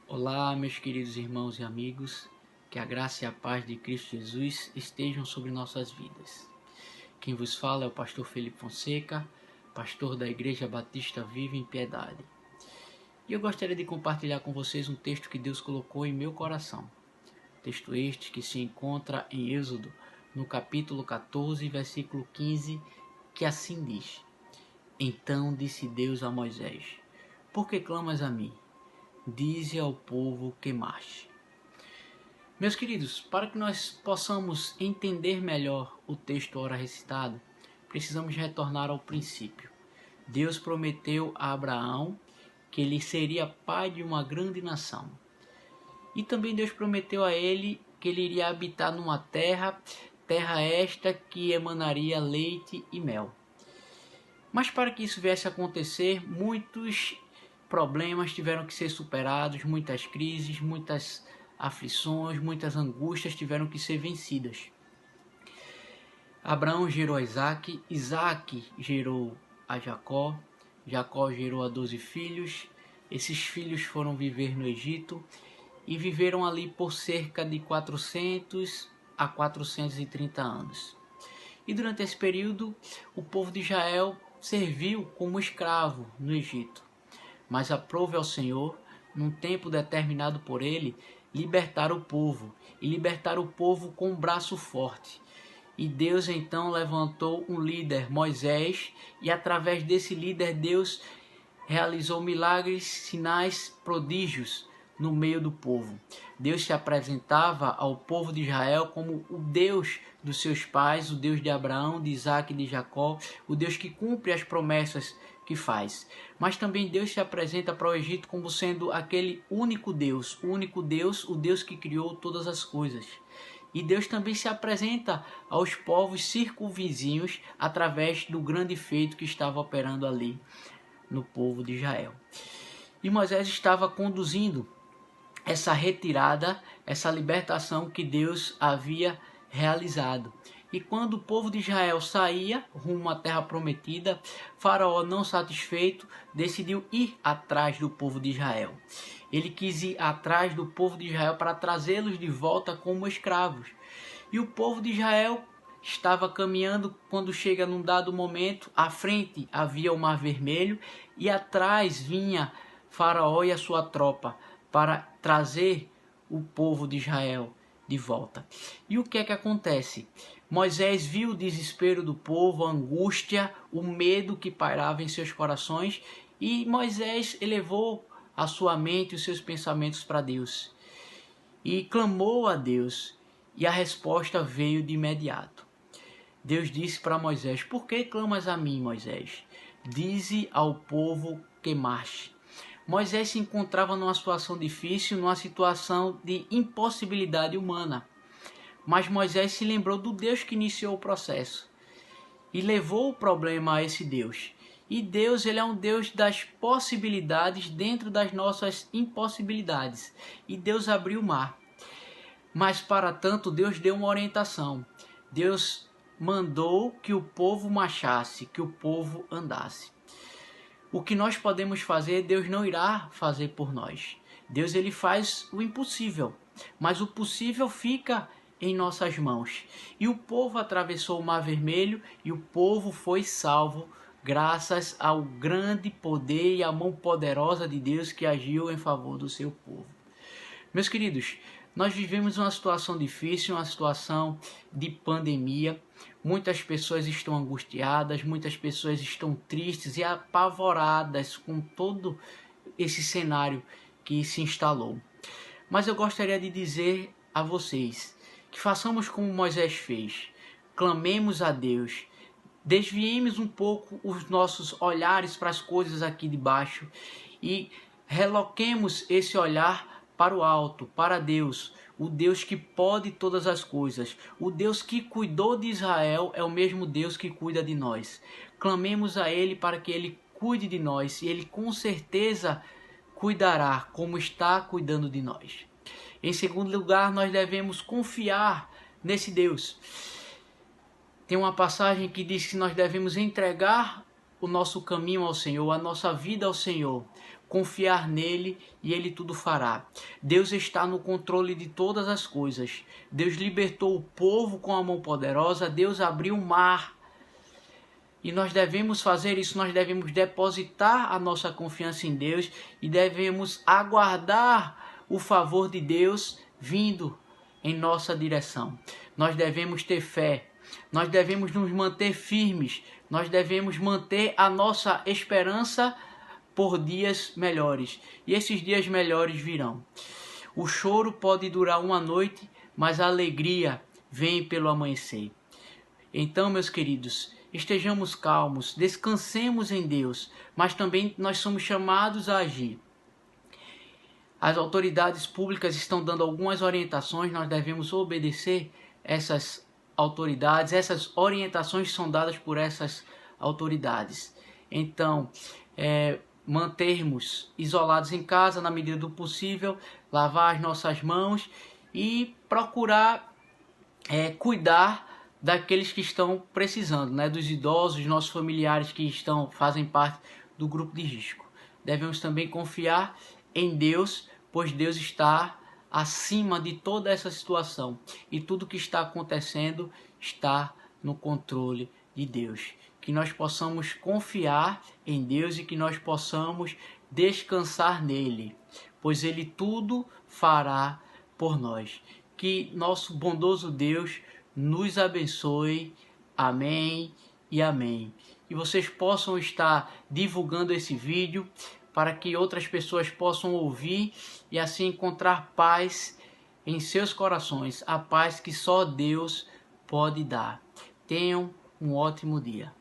Olá, meus queridos irmãos e amigos, que a graça e a paz de Cristo Jesus estejam sobre nossas vidas. Quem vos fala é o pastor Felipe Fonseca, pastor da Igreja Batista Viva em Piedade. E eu gostaria de compartilhar com vocês um texto que Deus colocou em meu coração. Texto este que se encontra em Êxodo, no capítulo 14, versículo 15, que assim diz: Então disse Deus a Moisés: Por que clamas a mim? Dize ao povo que marche. Meus queridos, para que nós possamos entender melhor o texto ora recitado, precisamos retornar ao princípio. Deus prometeu a Abraão que ele seria pai de uma grande nação. E também Deus prometeu a ele que ele iria habitar numa terra esta que emanaria leite e mel. Mas para que isso viesse a acontecer, muitos problemas tiveram que ser superados, muitas crises, muitas aflições, muitas angústias tiveram que ser vencidas. Abraão gerou a Isaac, Isaac gerou a Jacó, Jacó gerou a 12 filhos, esses filhos foram viver no Egito e viveram ali por cerca de 400 a 430 anos. E durante esse período, o povo de Israel serviu como escravo no Egito. Mas aprove ao Senhor, num tempo determinado por ele, libertar o povo, e libertar o povo com um braço forte. E Deus então levantou um líder, Moisés, e através desse líder Deus realizou milagres, sinais, prodígios no meio do povo. Deus se apresentava ao povo de Israel como o Deus dos seus pais, o Deus de Abraão, de Isaac e de Jacó, o Deus que cumpre as promessas que faz. Mas também Deus se apresenta para o Egito como sendo aquele único Deus, o Deus que criou todas as coisas. E Deus também se apresenta aos povos circunvizinhos através do grande feito que estava operando ali no povo de Israel. E Moisés estava conduzindo essa retirada, essa libertação que Deus havia realizado. E quando o povo de Israel saía rumo à terra prometida, Faraó, não satisfeito, decidiu ir atrás do povo de Israel. Ele quis ir atrás do povo de Israel para trazê-los de volta como escravos. E o povo de Israel estava caminhando quando chega num dado momento, à frente havia o Mar Vermelho e atrás vinha Faraó e a sua tropa para trazer o povo de Israel de volta. E o que é que acontece? Moisés viu o desespero do povo, a angústia, o medo que pairava em seus corações, e Moisés elevou a sua mente e os seus pensamentos para Deus. E clamou a Deus, e a resposta veio de imediato. Deus disse para Moisés: Por que clamas a mim, Moisés? Dize ao povo que marche. Moisés se encontrava numa situação difícil, numa situação de impossibilidade humana. Mas Moisés se lembrou do Deus que iniciou o processo e levou o problema a esse Deus. E Deus, ele é um Deus das possibilidades dentro das nossas impossibilidades. E Deus abriu o mar. Mas para tanto Deus deu uma orientação. Deus mandou que o povo marchasse, que o povo andasse. O que nós podemos fazer, Deus não irá fazer por nós. Deus, ele faz o impossível, mas o possível fica em nossas mãos. E o povo atravessou o Mar Vermelho e o povo foi salvo graças ao grande poder e à mão poderosa de Deus que agiu em favor do seu povo. Meus queridos, nós vivemos uma situação difícil, uma situação de pandemia. Muitas pessoas estão angustiadas, muitas pessoas estão tristes e apavoradas com todo esse cenário que se instalou. Mas eu gostaria de dizer a vocês que façamos como Moisés fez. Clamemos a Deus. Desviemos um pouco os nossos olhares para as coisas aqui de baixo e reloquemos esse olhar para o alto, para Deus, o Deus que pode todas as coisas, o Deus que cuidou de Israel é o mesmo Deus que cuida de nós. Clamemos a Ele para que Ele cuide de nós e Ele com certeza cuidará como está cuidando de nós. Em segundo lugar, nós devemos confiar nesse Deus. Tem uma passagem que diz que nós devemos entregar o nosso caminho ao Senhor, a nossa vida ao Senhor. confiar nele e ele tudo fará. Deus está no controle de todas as coisas. Deus libertou o povo com a mão poderosa, Deus abriu o mar. E nós devemos fazer isso, nós devemos depositar a nossa confiança em Deus e devemos aguardar o favor de Deus vindo em nossa direção. Nós devemos ter fé, nós devemos nos manter firmes, nós devemos manter a nossa esperança por dias melhores. E esses dias melhores virão. O choro pode durar uma noite, mas a alegria vem pelo amanhecer. Então, meus queridos, estejamos calmos, descansemos em Deus, mas também nós somos chamados a agir. As autoridades públicas estão dando algumas orientações, nós devemos obedecer essas autoridades, essas orientações são dadas por essas autoridades. Então, mantermos isolados em casa na medida do possível, lavar as nossas mãos e procurar cuidar daqueles que estão precisando, né? Dos idosos, nossos familiares que fazem parte do grupo de risco. Devemos também confiar em Deus, pois Deus está acima de toda essa situação e tudo que está acontecendo está no controle de Deus. Que nós possamos confiar em Deus e que nós possamos descansar nele, pois ele tudo fará por nós. Que nosso bondoso Deus nos abençoe. Amém e amém. E vocês possam estar divulgando esse vídeo para que outras pessoas possam ouvir e assim encontrar paz em seus corações, a paz que só Deus pode dar. Tenham um ótimo dia.